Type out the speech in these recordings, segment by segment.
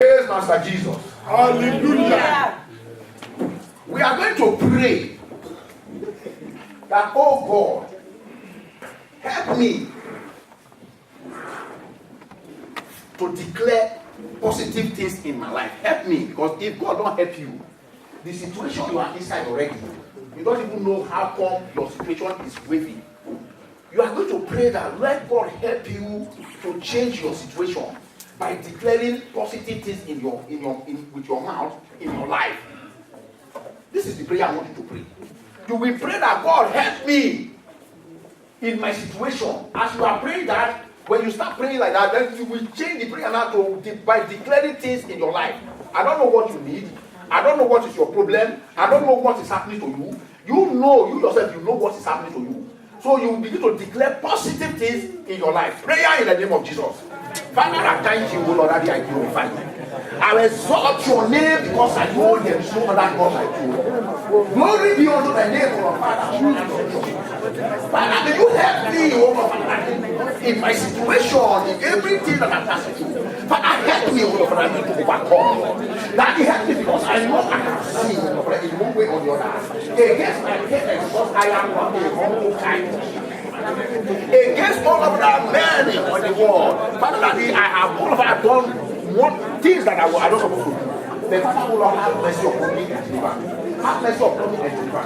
Praise Master Jesus. Hallelujah. We are going to pray that, oh God, help me to declare positive things in my life. Help me, because if God don't help you, the situation you are inside already, you don't even know how come your situation is wavy. You are going to pray that let God help you to change your situation by declaring positive things with your mouth in your life. This is the prayer I want you to pray. You will pray that God help me in my situation. As you are praying that, when you start praying like that, then you will change the prayer now by declaring things in your life. I don't know what you need. I don't know what is your problem. I don't know what is happening to you. You yourself, you know what is happening to you. So you will begin to declare positive things in your life. Prayer in the name of Jesus. Father, I thank you, Lord, that I glorify you. I will exalt your name because I know there is no other God like you. Glory be unto the name of our Father. Father, may you help me, oh Lord, in my situation, in everything that I'm passing through. Father, help me, oh Lord, to overcome. That you help me because I know I have sinned in one way or the other. Against my parents, because I am not a humble kind. Against all of that men in the world. Father, I have all of that done one things that I don't supposed to do. The Father will have mercy upon me and deliver. Have mercy upon me and deliver.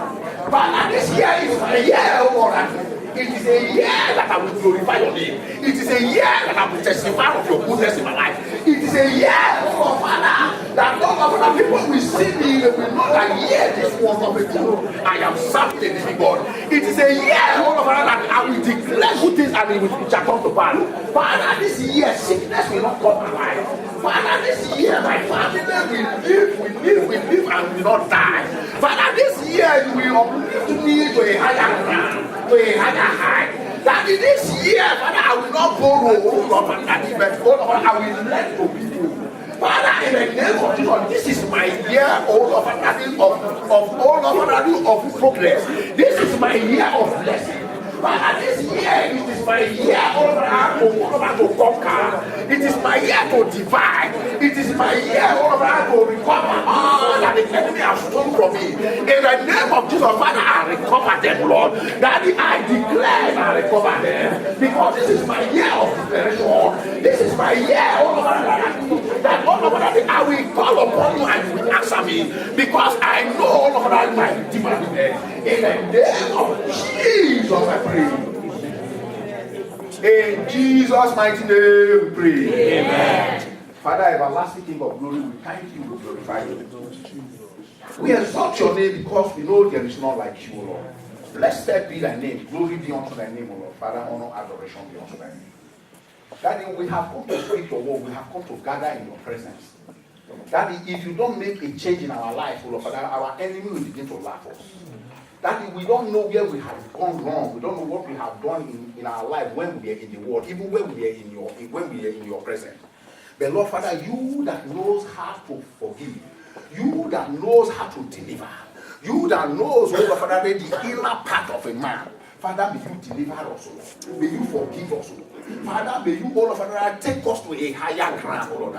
Father, this year is my year, oh Lord. It is a year that I will glorify your name. It is a year that I will testify of your goodness in my life. It is a year, oh Father, that all of the people will see me, they will know that this was of a true. I am serving the living God. It is a year, oh Father, that I will declare good things and it shall come to pass. Father, this year sickness will not come alive. Father, this year my family will live and will not die. Father, this year you will uplift me to a higher ground. To a higher height. That in this year, Father, I will not borrow, oh Lord, but I will lend to people. Father, in the name of Jesus, this is my year, oh Lord, of progress. This is my year of blessing. Father, this year it is my year to conquer. It is my year to divide. It is my year to recover all that the enemy has stolen from me. In the name of Jesus, Father, I recover them, Lord. Daddy, I declare and I recover them. Because this is my year of declaration. This is my year, that all over that I will call upon you and you will answer me. Because I know all over that my Redeemer is there. In the name of Jesus, I pray. In Jesus' mighty name we pray. Amen. Father, everlasting King of glory, we thank you, we glorify you. We exalt your name because we know there is none like you, Lord. Blessed be thy name. Glory be unto thy name, O Lord. Father, honor, adoration be unto thy name. Daddy, we have come to speak your word. We have come to gather in your presence. Daddy, if you don't make a change in our life, O Lord, Father, our enemy will begin to laugh us. That we don't know where we have gone wrong. We don't know what we have done in our life when we are in the world, even when we are in your presence. But Lord Father, you that knows how to forgive, you that knows how to deliver, you that knows, Lord Father, the inner part of a man. Father, may you deliver us, Lord. May you forgive us, Lord. Father, may you, Lord Father, take us to a higher ground, Lord.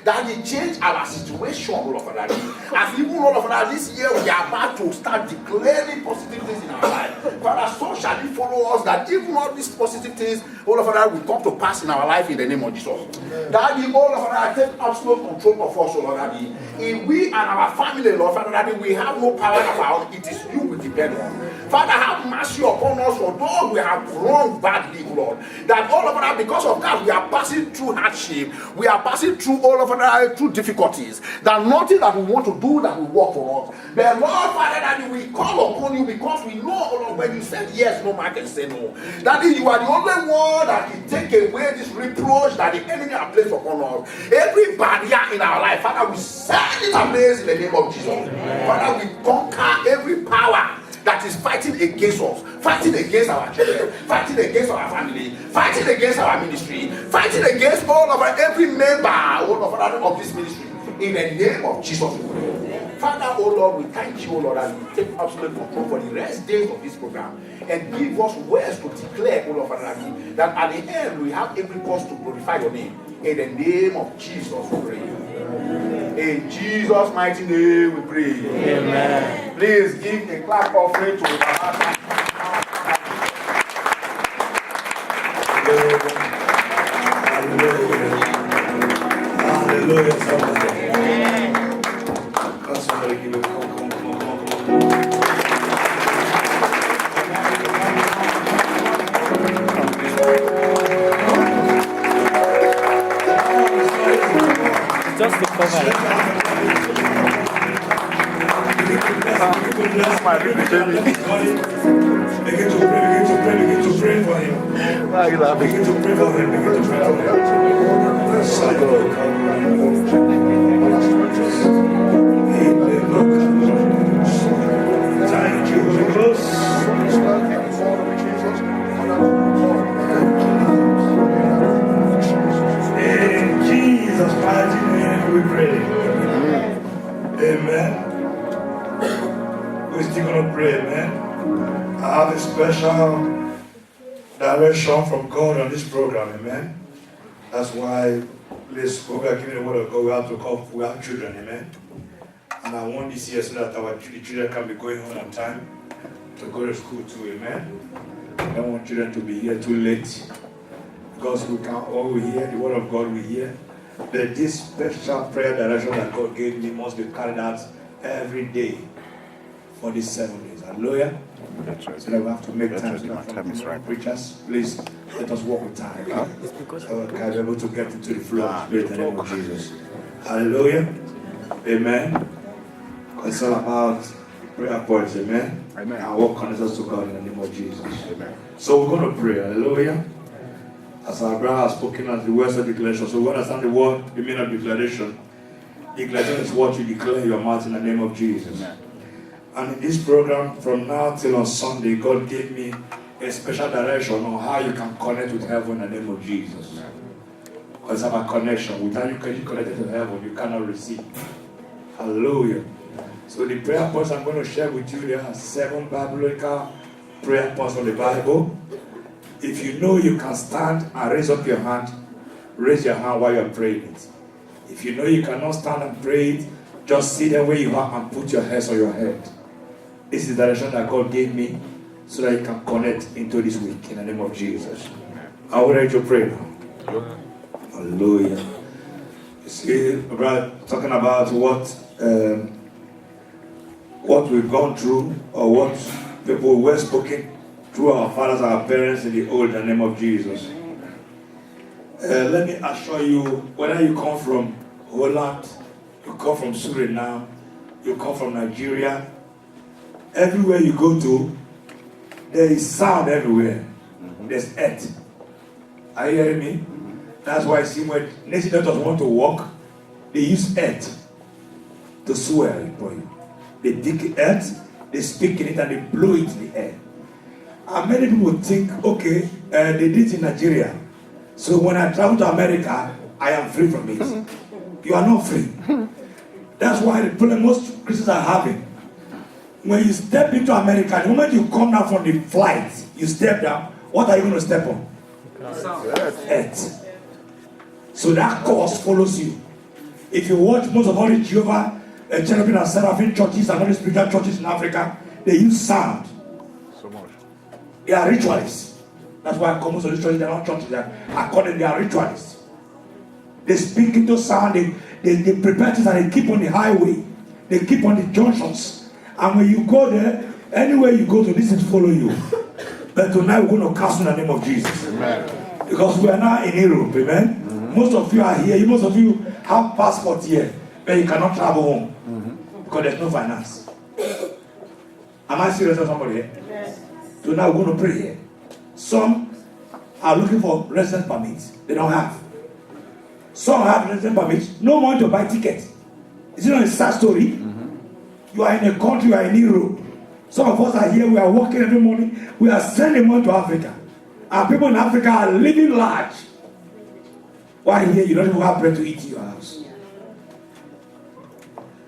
That He change our situation, Lord Father. As even, Lord Father, this year we are about to start declaring positive things in our life. Father, so shall it follow us that even all these positive things, Lord Father, will come to pass in our life in the name of Jesus. Daddy, Lord Father, take absolute control of us, Lord Daddy. If we and our family, Lord Father, Daddy, we have no power of our own, it is you we depend on. Father, have mercy upon us for those we have wronged badly, Lord. That all of us, because of that, we are passing through hardship. We are passing through all of us through difficulties. That nothing that we want to do that will work for us. But Lord, Father, that we call upon you because we know, Lord, when you said yes, no man can say no. That you are the only one that can take away this reproach that the enemy has placed upon us. Every barrier in our life, Father, we send it ablaze in the name of Jesus. Father, we conquer every power that is fighting against us, fighting against our children, fighting against our family, fighting against our ministry, fighting against all of every member of this ministry. In the name of Jesus. Father, oh Lord, we thank you, oh Lord, and we take absolute control for the rest days of this program and give us words to declare, oh Lord, Father, that at the end we have every cause to glorify your name. In the name of Jesus, we pray. In Jesus' mighty name we pray. Amen. Please give a clap offering to our Hallelujah. Somebody. Come, somebody give it. Come. Just to cover it. Begin to pray for him. Begin to pray for him. Thank you, Holy Ghost. In Jesus' mighty name we pray. Amen. We're still going to pray, amen. I have a special direction from God on this program, amen. That's why, please, when we are giving the word of God, we have children, amen. And I want this year so that our children can be going home on time to go to school too, amen. I don't want children to be here too late. Because we can all hear the word of God we hear. That this special prayer direction that God gave me must be carried out every day for these 7 days. Hallelujah. That's right. So that we have to make That's time. right. My time is right. Preachers, please let us walk with time. So we can be able to get into the flow of spirit in the name of Jesus. Hallelujah. Amen. It's all about prayer points. Amen. Amen. And what connects us to God in the name of Jesus. Amen. So we're going to pray. Hallelujah. As our brother has spoken as the words of declaration. So we understand the word, the meaning of declaration. Declaration is what you declare in your mouth in the name of Jesus. Amen. And in this program, from now till on Sunday, God gave me a special direction on how you can connect with heaven in the name of Jesus. Because it's about connection. Without you getting connected to heaven, you cannot receive. Hallelujah. So the prayer points I'm going to share with you, there are 7 biblical prayer points from the Bible. If you know you can stand and raise up your hand, raise your hand while you're praying it. If you know you cannot stand and pray it, just sit there where you are and put your hands on your head. This is the direction that God gave me so that you can connect into this week in the name of Jesus. Are we ready to pray now? Hallelujah. You see, brother, talking about what we've gone through or what people were spoken through our fathers, our parents in the old, in the name of Jesus. Let me assure you, whether you come from Holland, you come from Suriname, you come from Nigeria, everywhere you go to, there is sound everywhere. There's earth. Are you hearing me? That's why I see when nation doctors want to walk, they use earth to swear for you. They dig earth, they speak in it, and they blow it in the air. And many people think, okay, they did it in Nigeria. So when I travel to America, I am free from it. You are not free. That's why the problem most Christians are having. When you step into America, the moment you come down from the flight, you step down, what are you going to step on? Earth. So that course follows you. If you watch most of all the Jehovah, Cherubim and Seraphim churches and all the spiritual churches in Africa, they use sound. So much. They are ritualists. That's why most of these churches, they are not churches. They are ritualists. They speak into sound. They prepare things and they keep on the highway. They keep on the junctions. And when you go there, anywhere you go to, this is follow you. But tonight we're going to cast in the name of Jesus. Amen. Because we are now in Europe. Amen. Mm-hmm. Most of you are here. Most of you have passport here, but you cannot travel home because there's no finance. Am I serious or somebody here? Yes. So now we're going to pray here. Some are looking for residence permits. They don't have. Some have residence permits. No money to buy tickets. Is it not a sad story? You are in a country, you are in Europe. Some of us are here, we are working every morning. We are sending money to Africa. And people in Africa are living large. Why here you don't even have bread to eat in your house?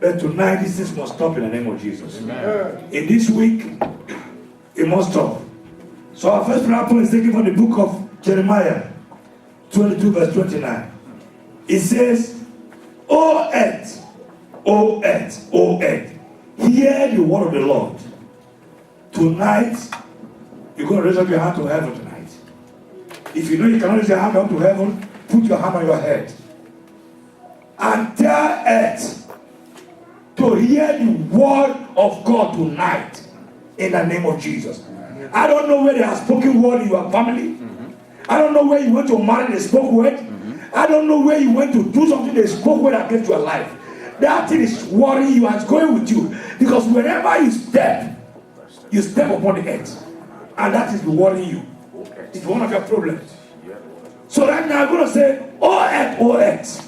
But tonight, this thing must stop in the name of Jesus. Amen. In this week, it must stop. So our first prayer point is taken from the book of Jeremiah 22 verse 29. It says, O earth, O earth, O earth, hear the word of the Lord. Tonight, you're going to raise up your hand to heaven tonight. If you know you cannot raise your hand up to heaven, put your hand on your head. And tell earth to hear the word of God tonight in the name of Jesus. I don't know where they have spoken word in your family. I don't know where you went to marry, they spoke word. I don't know where you went to do something, they spoke word against your life. That thing is worrying you and it's going with you. Because wherever you step upon the earth. And that is worrying you. It's one of your problems. So right now I'm going to say, O earth, O earth.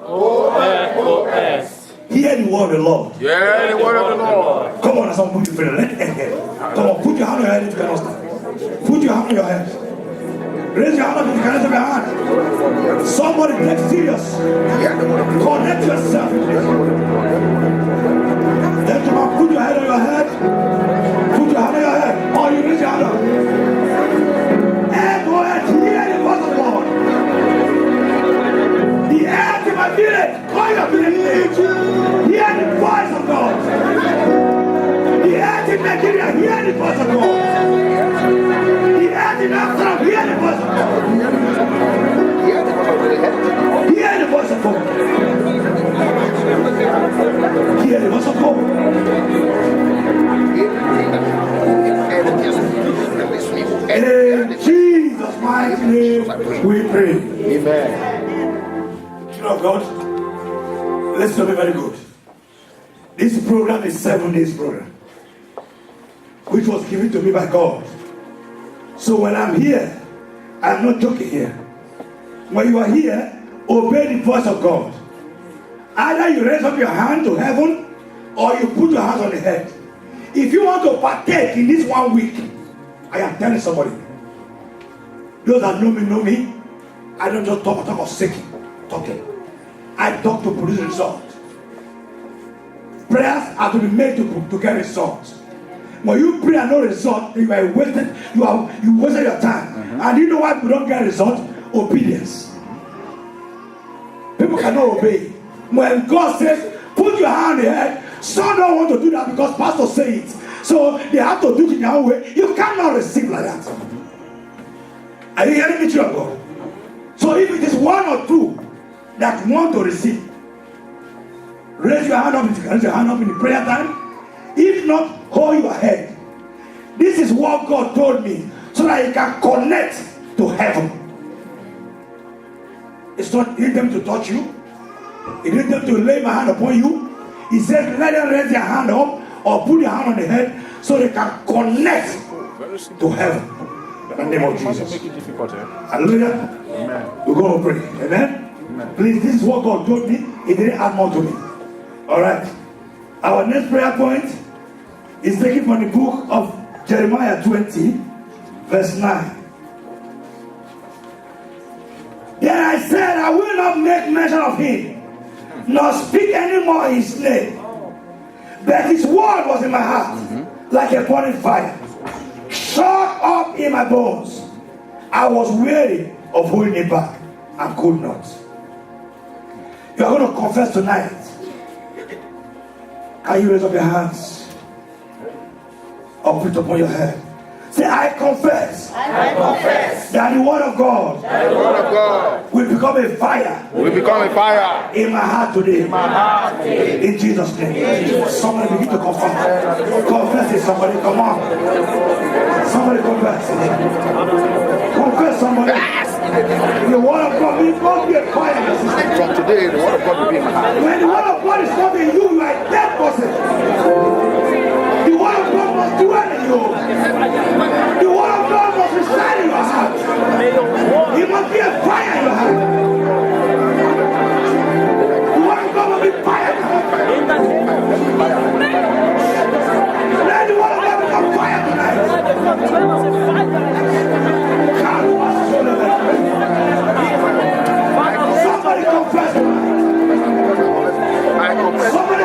O earth, O earth. Hear the word of the Lord. Hear the word of the Lord. Come on, someone put your finger. Let it end. Come on, put your hand on your head if you cannot stand. Put your hand on your head. Raise your hand up if you cannot have your hand. Somebody take serious. Connect yourself. Gentlemen, put your head on your head. Put your hand on your head. Or you raise your hand up. And go ahead, hear the voice of the Lord. The earth in my village, call your village. Hear the voice of God. The earth in Nigeria, hear the voice of God. The earth in Africa, hear the voice of God. Hear the voice of God. Hear the voice of God. In Jesus' mighty name we pray. Amen. Children of God, let's do it very good. This program is 7 days program, which was given to me by God. So when I'm here, I'm not joking here. When you are here, obey the voice of God. Either you raise up your hand to heaven or you put your hands on the head. If you want to partake in this 1 week, I am telling somebody, those that know me, I don't just talk of talking. I talk to produce results. Prayers are to be made to get results. When you pray and no result, you wasted your time. And you know why people don't get results? Obedience. People cannot obey. When God says, put your hand on the head, some don't want to do that because pastor says it. So they have to do it in their own way. You cannot receive like that. Are you hearing me, children of God? So if it is one or two that want to receive, raise your hand up if you can raise your hand up in the prayer time. If not, hold your head. This is what God told me so that you can connect to heaven. It's not need them to touch you. It needs them to lay my hand upon you. He said, let them raise their hand up or put their hand on the head so they can connect to heaven. In the name of Jesus. Hallelujah. Amen. We're going to pray. Amen. Amen. Please, this is what God told me. He didn't add more to me. All right. Our next prayer point is taken from the book of Jeremiah 20, verse 9. Then I said, I will not make mention of him, nor speak any more his name. But his word was in my heart, like a burning fire, shut up in my bones. I was weary of holding it back and could not. You are going to confess tonight. Can you raise up your hands? Or put it upon your head. Say, I confess that the word of God will become a fire in my heart today. In Jesus' name. Somebody begin to confess. Confess it, somebody. Come on. Somebody confess. Confess, somebody. The word of God will not be a fire in your system. From today, the word of God will be in my heart. When the word of God is not in you, you are a dead person. The word of God must dwell in you. The word of God must reside in your heart. It must be a fire in your heart. The word of God must be fire in your heart. Let the word of God become fire tonight. Somebody confess. Somebody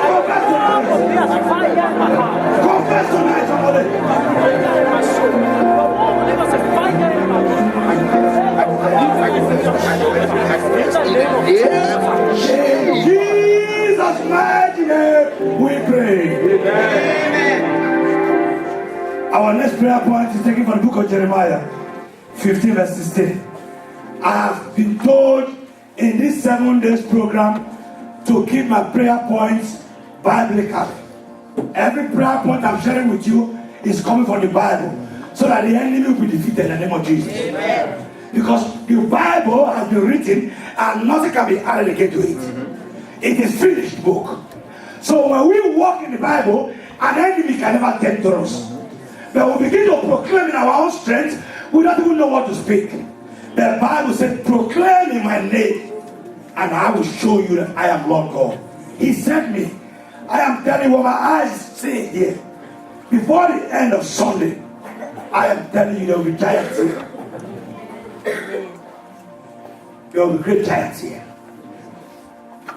Our next prayer point is taken from the book of Jeremiah 15 verse 16. I have been told in this 7 days program to keep my prayer points biblical. Every prayer point I'm sharing with you is coming from the Bible, so that the enemy will be defeated in the name of Jesus. Amen. Because the Bible has been written and nothing can be added again to it. It is finished book. So when we walk in the Bible, an enemy can never tempt us. But we begin to proclaim in our own strength, we don't even know what to speak. The Bible said, proclaim in my name, and I will show you that I am Lord God. He sent me. I am telling you what my eyes see here. Before the end of Sunday, I am telling you there will be giants here. There will be great giants here.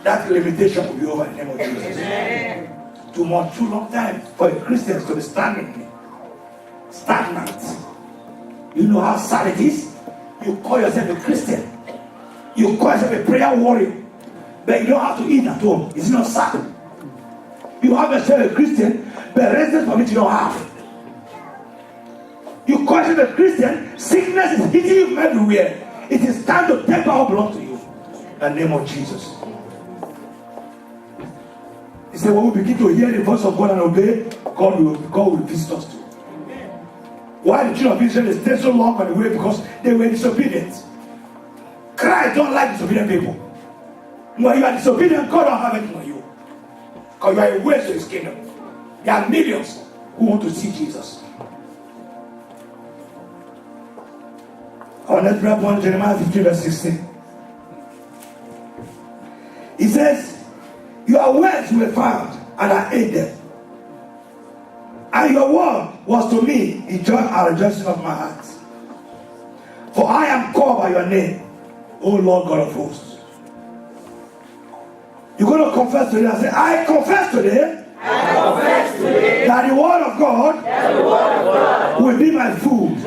That limitation will be over in the name of Jesus. Amen. Too long time for the Christians to be stagnant. You know how sad it is? You call yourself a Christian. You call yourself a prayer warrior. But you don't have to eat at home. It's not sad. You have yourself a Christian, but residence permit you don't have. You call yourself a Christian, sickness is hitting you everywhere. It is time to take power belong to you. In the name of Jesus. He said, when we begin to hear the voice of God and obey, God will visit us too. Why the children of Israel stayed so long on the way? Because they were disobedient. Christ don't like disobedient people. When you are disobedient, God don't have anything on you. Because you are a waste to his kingdom. There are millions who want to see Jesus. Our next prayer point, Jeremiah 15 verse 16. He says, your words were found, and I ate them. And your word was to me the joy and rejoicing of my heart. For I am called by your name, O Lord God of hosts. You're going to confess today and say, I confess today that the word of God will be my food,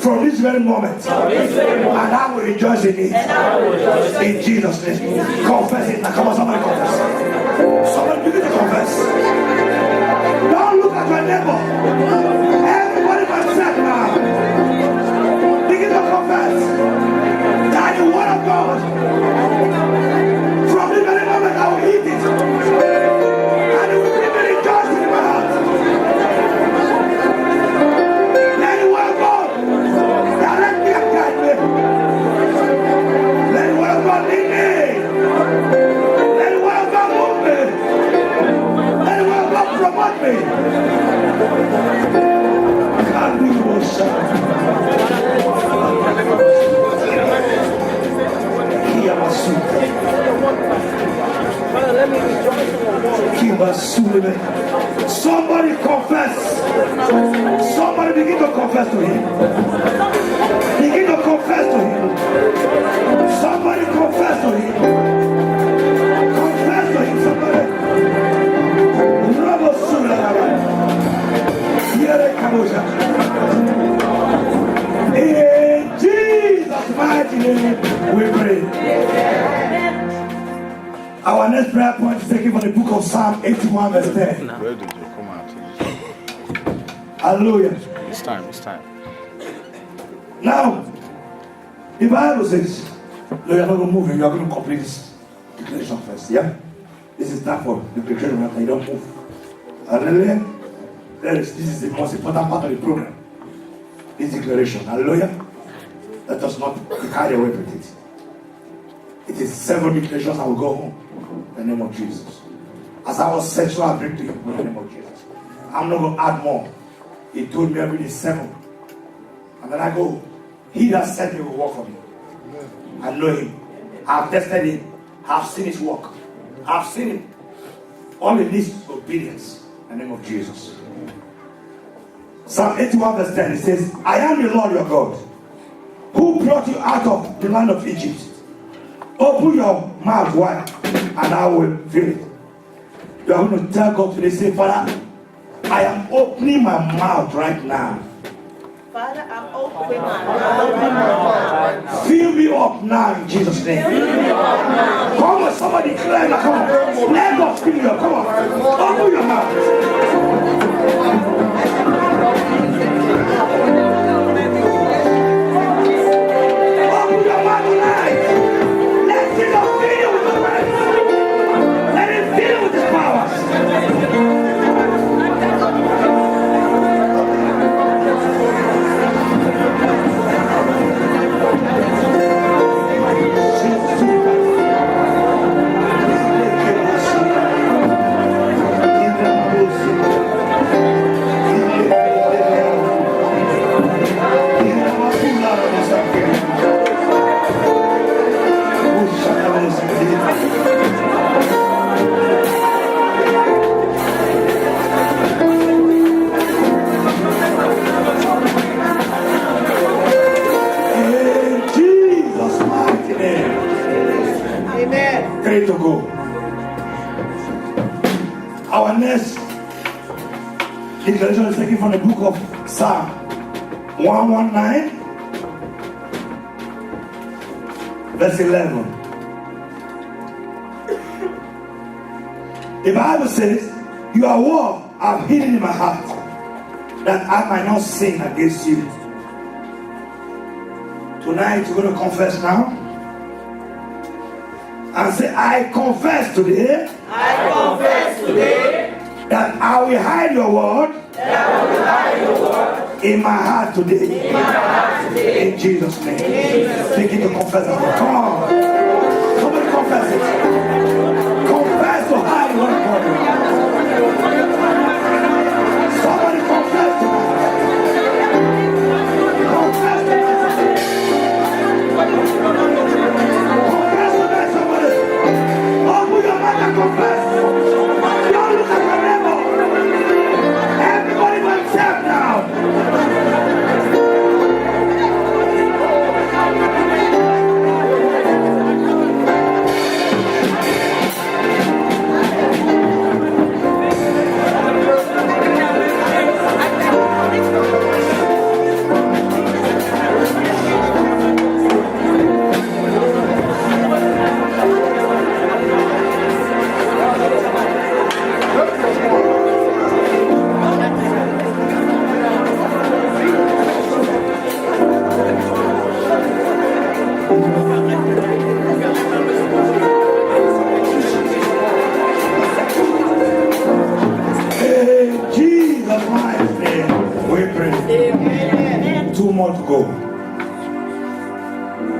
from this very moment. And I will rejoice in it. In Jesus' name. Confess it. Now come on, somebody confess. Somebody begin to confess. Don't look at your neighbor. Everybody confess now. Begin to confess that the word of God, from this very moment I will eat it. And it will bring me rejoicing in my heart. Let the word of God direct me and guide me. Let the word of God lead me. Let the word of God move me. Let the word of God promote me. God be your son. Somebody confess. Somebody begin to confess to him. Begin to confess to him. Somebody confess to him. Confess to him, somebody. In Jesus' mighty name we pray. Our next prayer point is taken from the book of Psalm 81 verse 10. Where did you come out? Hallelujah. It's time. Now, the Bible says, no, you're not going to move, you are going to complete this declaration first, yeah? This is time for the declaration, you don't move. Hallelujah. This is the most important part of the program. This declaration. Hallelujah. Let us not be carried away with it. It is 7 declarations. I will go home in the name of Jesus. As I was said, so I bring to you in the name of Jesus. I'm not going to add more. He told me every day 7. And then I go, he that sent me will work for me. I know him. I've tested him. I've seen his work. I've seen him. All it needs is obedience in the name of Jesus. Psalm 81 verse 10, it says, I am the Lord your God, who brought you out of the land of Egypt. Open your mouth wide, and I will fill it. You are going to tell God today, say, Father, I am opening my mouth right now. Father, I'm opening my mouth. Fill me up now in Jesus' name. Come on, somebody declare that. Come on. Let God fill you up. Come on. Open your mouth. Our next declaration is taken from the book of Psalm 119, verse 11. The Bible says, your word I've hidden in my heart, that I might not sin against you. Tonight we're going to confess now. And say, I confess today. I confess today That I will hide your word. In my heart today. In Jesus' name. Begin to confess it. Come on. Somebody confess it. Confess to hide your word. Somebody confess tonight. Confess tonight. Confess tonight, somebody. Open your mouth and confess. Don't look at your neighbor. Everybody for himself now.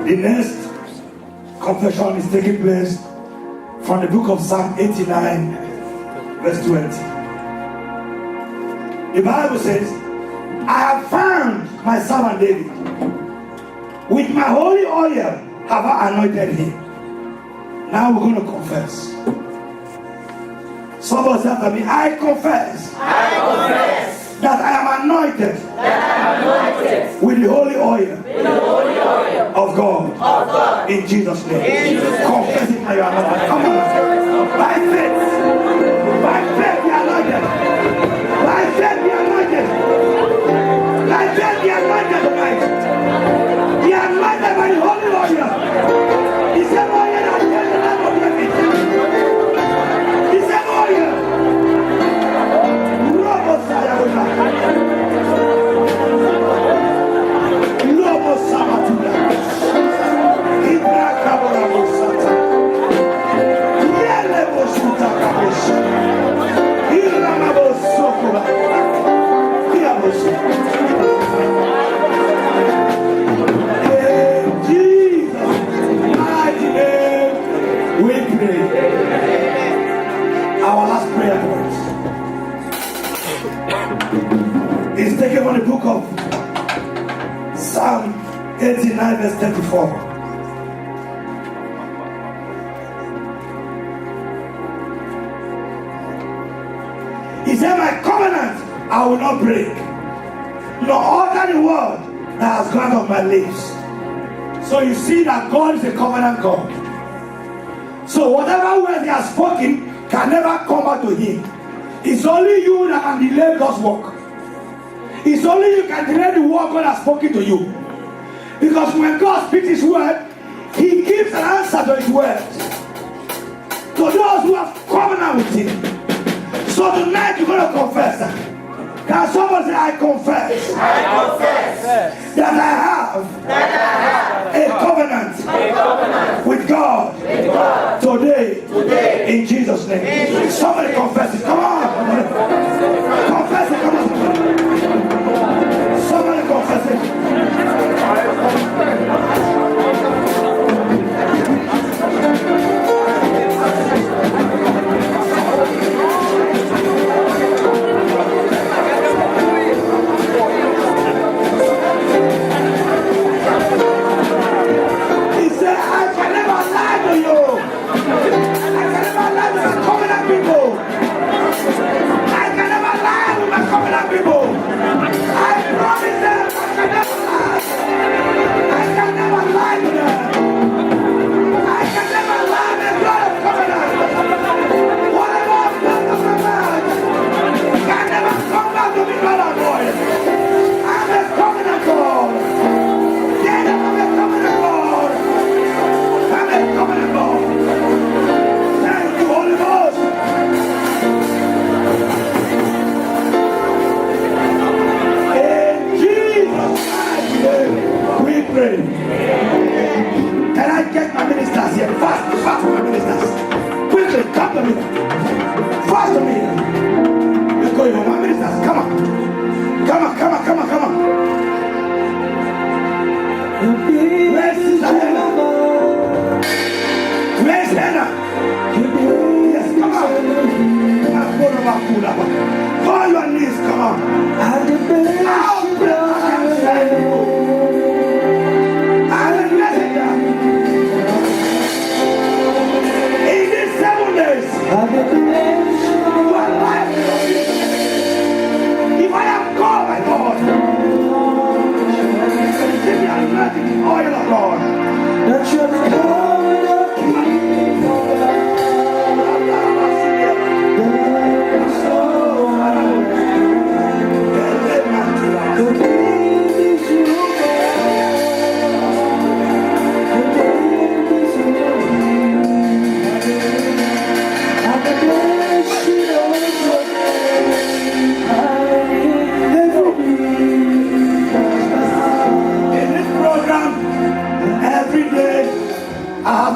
The next confession is taking place from the book of Psalm 89, verse 20. The Bible says, I have found my servant David. With my holy oil have I anointed him. Now we're going to confess. Somebody say after me, I confess. That I am anointed, with the holy oil, of God. In Jesus' name. Confess it now, you are anointed. Come on. By faith. By faith be anointed. By faith be anointed. By faith be anointed tonight. Be anointed by the holy oil. The same oil that changed the life of David. The same oil. Lobo Sabatula, Ibra Kabora Sata, Yelebo Suta Kabos, Iramabo Sokoba, Diabos. In Jesus' mighty name, we pray. Our last prayer points is taken from the book of Psalm 89, verse 34. He said, my covenant I will not break, nor alter the word that has gone off my lips. So you see that God is a covenant God. So whatever word he has spoken can never come back to him. It's only you that can delay God's work. It's only you can delay the word God has spoken to you. Because when God speaks his word, he gives an answer to his word. To those who have covenant with him. So tonight you're going to confess. Can someone say, I confess, that I have a covenant with God today in Jesus' name. Somebody confess it. Come on. Confess it. Come on. Somebody confess it. me. Follow me. Let's go, your mom ministers. Come on. Come on, come on, come on, come on. Where's Sister Hannah? Where's Hannah? Yes, come on. Go on your knees, come on. I'll pray. I'll bless you. In these 7 days, if I am called by God, give me anointing oil of God. That you're the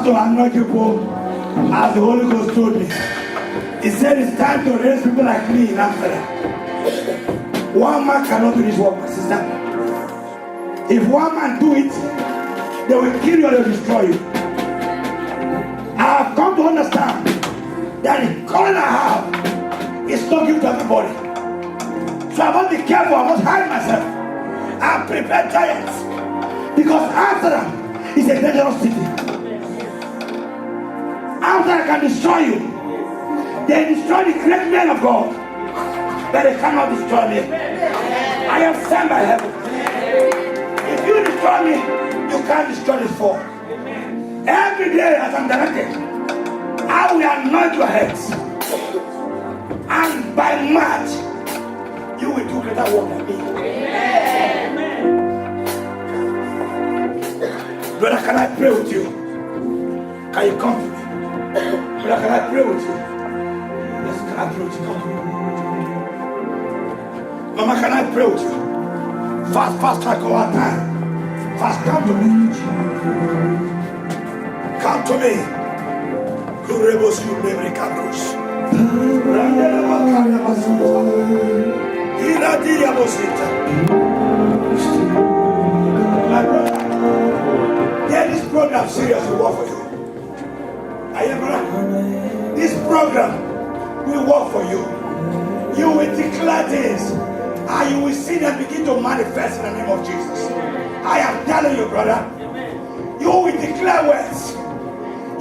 to anoint people as the Holy Ghost told me. He said it's time to raise people like me in Amsterdam. One man cannot do this work, my sister. If one man do it, they will kill you or they will destroy you. I have come to understand that the calling I have is not given to everybody. So I must be careful, I must hide myself and prepare giants. Because Amsterdam is a dangerous city. Amsterdam can destroy you. They destroy the great men of God, but they cannot destroy me. I am sent by heaven. If you destroy me, you can't destroy this fort. Every day as I'm directed, I will anoint your heads. And by March, you will do greater work than me. Brother, can I pray with you? Can you come to me? Brother, can I pray with you? Yes, can I pray with you? Come to me. Mama, can I pray with you? Fast, like our time. Fast, come to me. Come to me. Kurebos you never campus. Iradia Bosita. My brother, get this program serious will work for you. Are you brother? This program will work for you. You will declare things and you will see them begin to manifest in the name of Jesus. I am telling you, brother, you will declare words.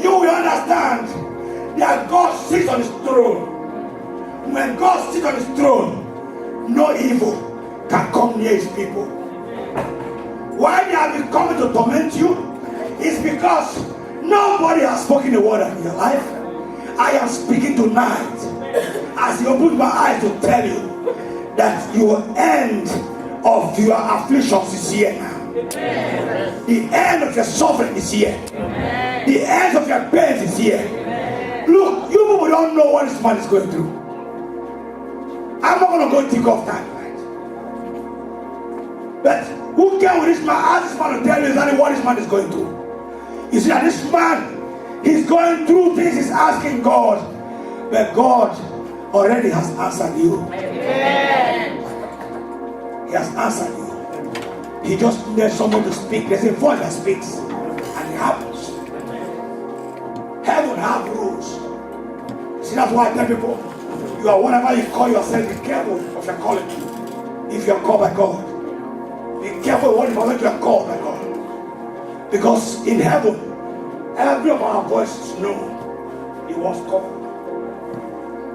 You will understand that God sits on his throne. When God sits on his throne, no evil can come near his people. Why they have been coming to torment you is because nobody has spoken a word in your life. I am speaking tonight as he opened my eyes to tell you that your end of your afflictions is here now. The end of your suffering is here. The end of your pain is here. Look, you people don't know what this man is going through. I'm not going to go think of time tonight. But who came with this man? Ask this man to tell you exactly what this man is going through. You see that this man, he's going through things, he's asking God. But God already has answered you. Amen. He has answered you. He just needs someone to speak. There's a voice that speaks. And it happens. Heaven have rules. See, that's why I tell people, you are whatever you call yourself, be careful of your calling. If you are called by God, be careful what you are called by God. Because in heaven, every of our voices know it was called.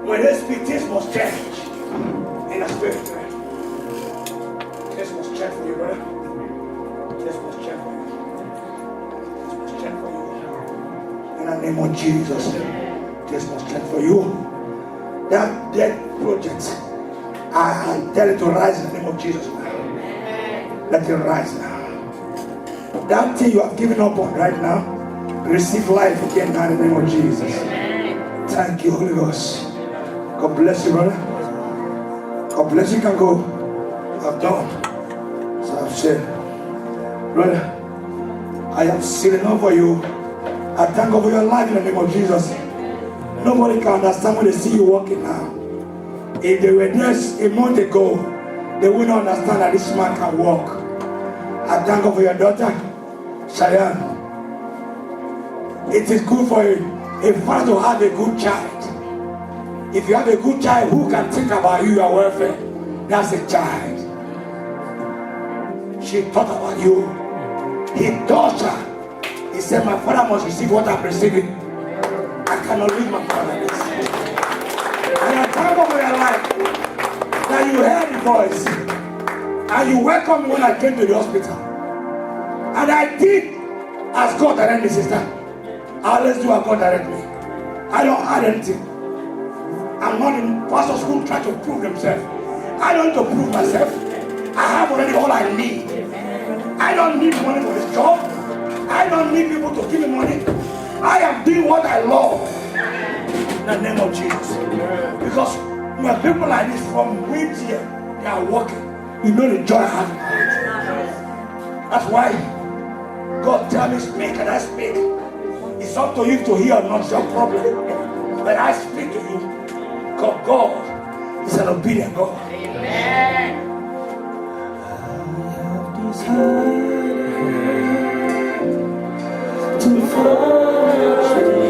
When they speak, things must change in the spirit. This must change for you, brother. This must change for you. This must change for you. In the name of Jesus, this must change for you. That dead project, I tell it to rise in the name of Jesus now. Let it rise now. That thing you have given up on right now, receive life again now in the name of Jesus. Thank you, Holy Ghost. God bless you, brother. God bless you. You can go. I've done. So I've said, brother, I am sealing up for you. I thank God for your life in the name of Jesus. Nobody can understand when they see you walking now. If they were there a month ago, they wouldn't understand that this man can walk. I thank God for your daughter, Cheyenne. It is good for a father to have a good child. If you have a good child, who can think about you, your welfare? That's a child. She thought about you. He touched her. He said, my father must receive what I'm receiving. I cannot leave my father like this. And I thank God for your life that you heard the voice and you welcomed me when I came to the hospital. And I did as God directed me, sister. I always do as God directed me. I don't add anything. I'm not in pastor school trying to prove themselves. I don't need to prove myself. I have already all I need. I don't need money for this job. I don't need people to give me money. I am doing what I love. In the name of Jesus. Because when people like this from here, they are working. You know the joy I have. That's why God tell me speak and I speak. It's up to you to hear or not, it's your problem. But I speak to you. Because God is an obedient God. Amen. To follow Jesus.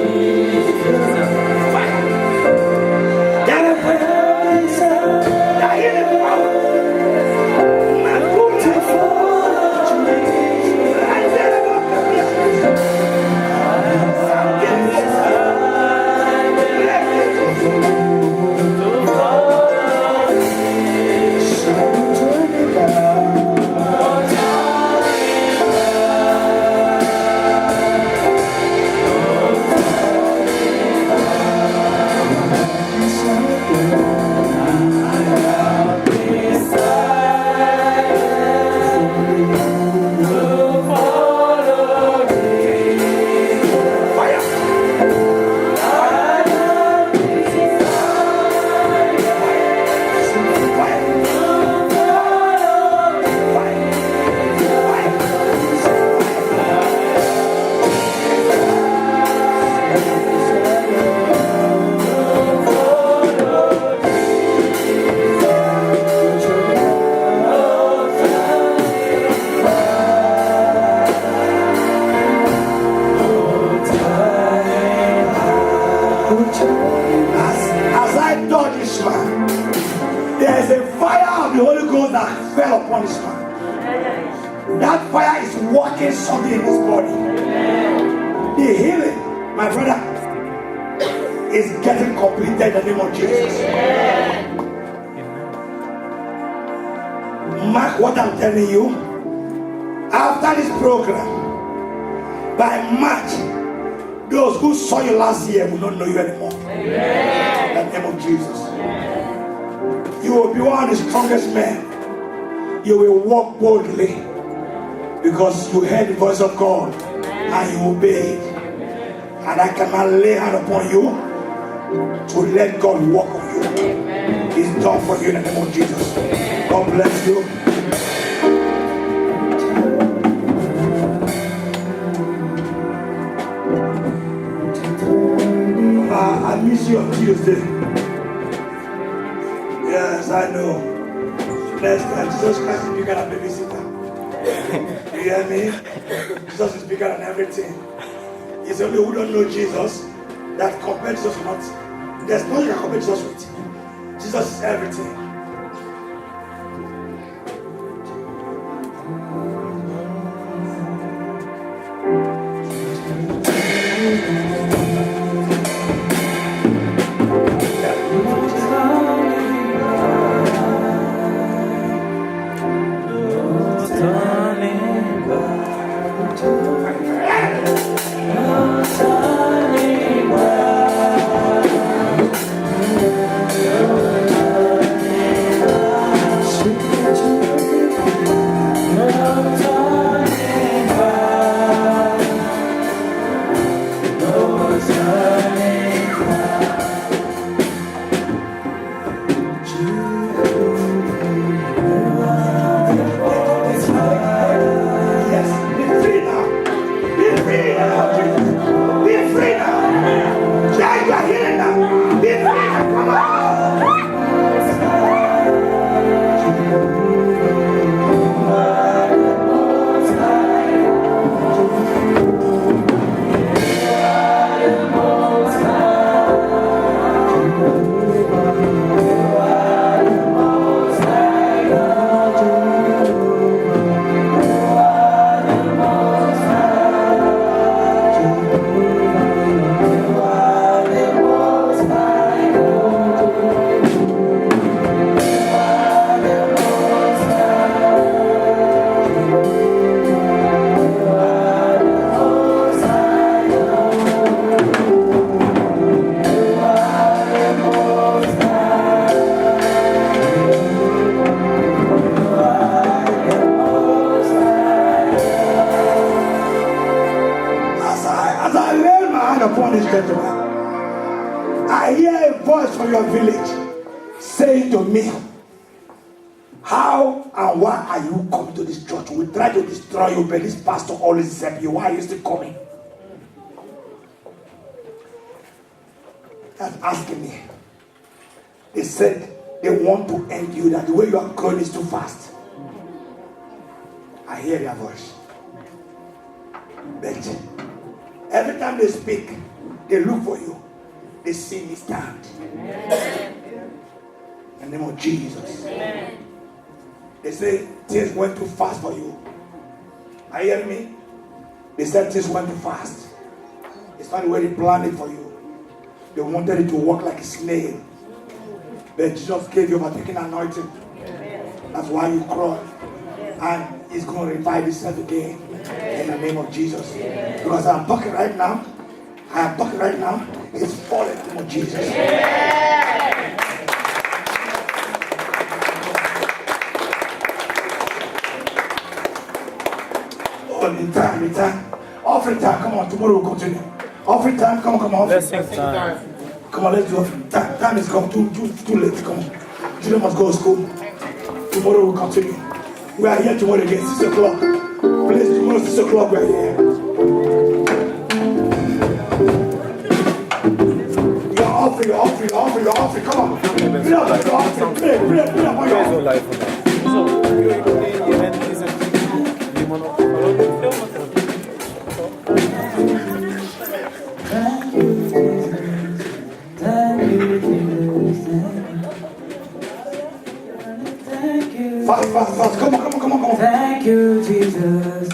As I touch this man, there is a fire of the Holy Ghost that fell upon this man. That fire is working something in his body. The healing, my brother, is getting completed in the name of Jesus. Mark what I'm telling you. After this program, by March, those who saw you last year will not know you anymore. In the name of Jesus. You will be one of the strongest men. You will walk boldly because you heard the voice of God and you obeyed. And I cannot lay hand upon you to let God walk on you. It's done for you in the name of Jesus. God bless you. I miss you on Tuesday. Yes, I know. Next time, Jesus Christ is bigger than babysitter. You hear me? Jesus is bigger than everything. It's only who don't know Jesus that compare Jesus with not. There's nothing you can compare Jesus with. Jesus is everything. a voice from your village saying to me, how and why are you coming to this church? We try to destroy you, but this pastor always said you. Why are you still coming? That's asking me. They said they want to end you, that the way you are growing is too fast. I hear their voice. But every time they speak, they look for you. They see me stand. In the name of Jesus. Amen. They say things went too fast for you. Are you hearing me? They said things went too fast. It's not the way they planned it for you. They wanted it to work like a snail. But Jesus gave you a particular anointing. That's why you crawl. And He's going to revive Himself again. In the name of Jesus. Because I'm talking right now. It's falling in the name of Jesus. Return. Offering time, come on, tomorrow we'll continue. Offering time, come on. Blessing time. Come on, let's do offering. Time is come, too late, come on. Children must go to school. Tomorrow we'll continue. We are here tomorrow again, 6 o'clock. Please, tomorrow 6 o'clock we are here. Your offering, come on. Bring up your offering, bring up your offering. Fast. Come on. Thank you, Jesus.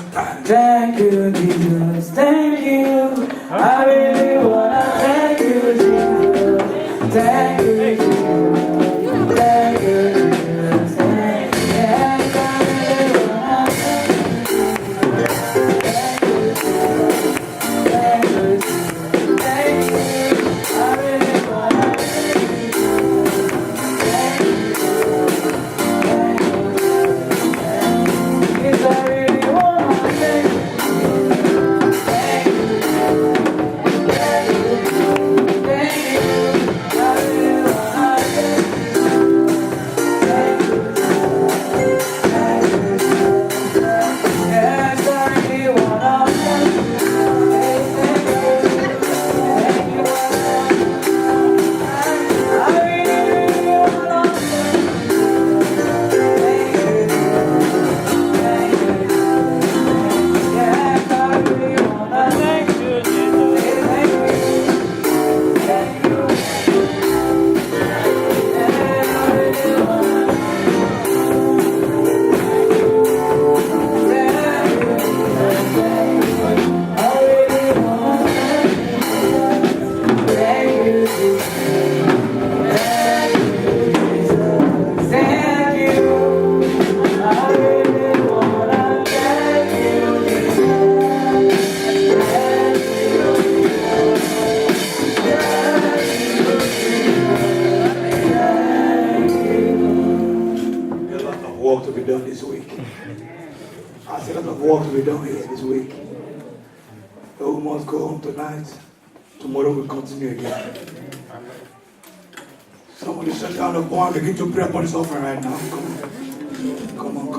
Thank you, Jesus. Thank you. I really wanna thank you, Jesus. Thank you, Jesus. Thank you, Jesus. Thank you. Yes, I really wanna thank you. Thank you, Jesus. Thank you. I really wanna thank you. Thank you. Somebody shut down the bar and begin to pray upon this offering right now. Come on.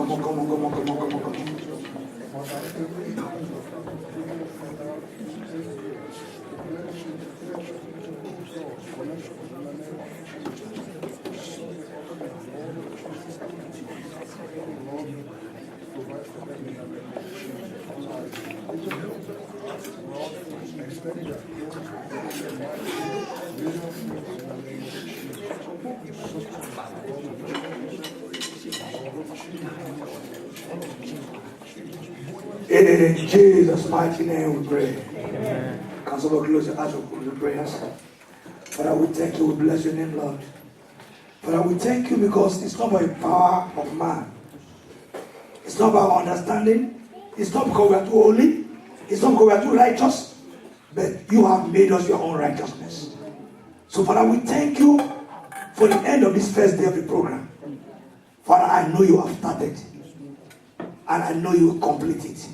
In Jesus' mighty name we pray. Amen. Can someone close your eyes with prayers? Father, we thank you. We bless your name, Lord. Father, we thank you because it's not by the power of man. It's not by our understanding. It's not because we are too holy. It's not because we are too righteous. But you have made us your own righteousness. So, Father, we thank you for the end of this first day of the program. Father, I know you have started. And I know you will complete it.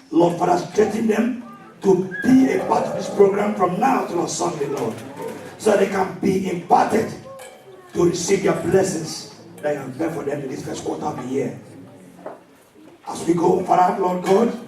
Lord, Father, strengthen them to be a part of this program from now till on Sunday, Lord. so they can be imparted to receive their blessings that you have meant for them in this first quarter of the year. As we go, Father, Lord God,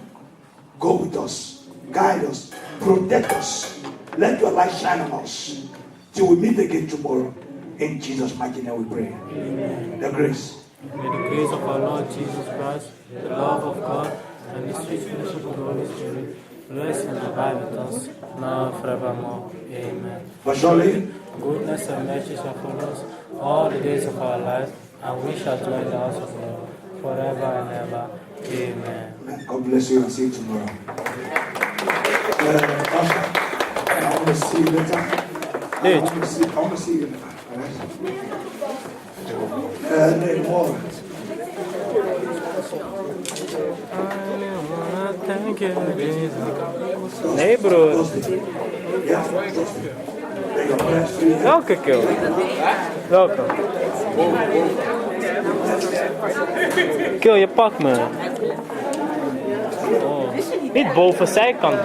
go with us, guide us, protect us. Let your light shine on us till we meet again tomorrow. In Jesus' mighty name we pray. Amen. The grace. May the grace of our Lord Jesus Christ, the love of God, and the sweet fellowship of the Holy Spirit rest and abide with us now and forevermore. Amen. For surely, Goodness and mercy shall follow us all the days of our life, and we shall dwell in the house of the Lord forever and ever. Amen. God bless you and see you tomorrow. I want to see you later. I want to see you later. More. Thank you, Jesus. Hey, bro. Welke kill? Welke? Kill, je pakt me. Oh. Niet boven zijkant.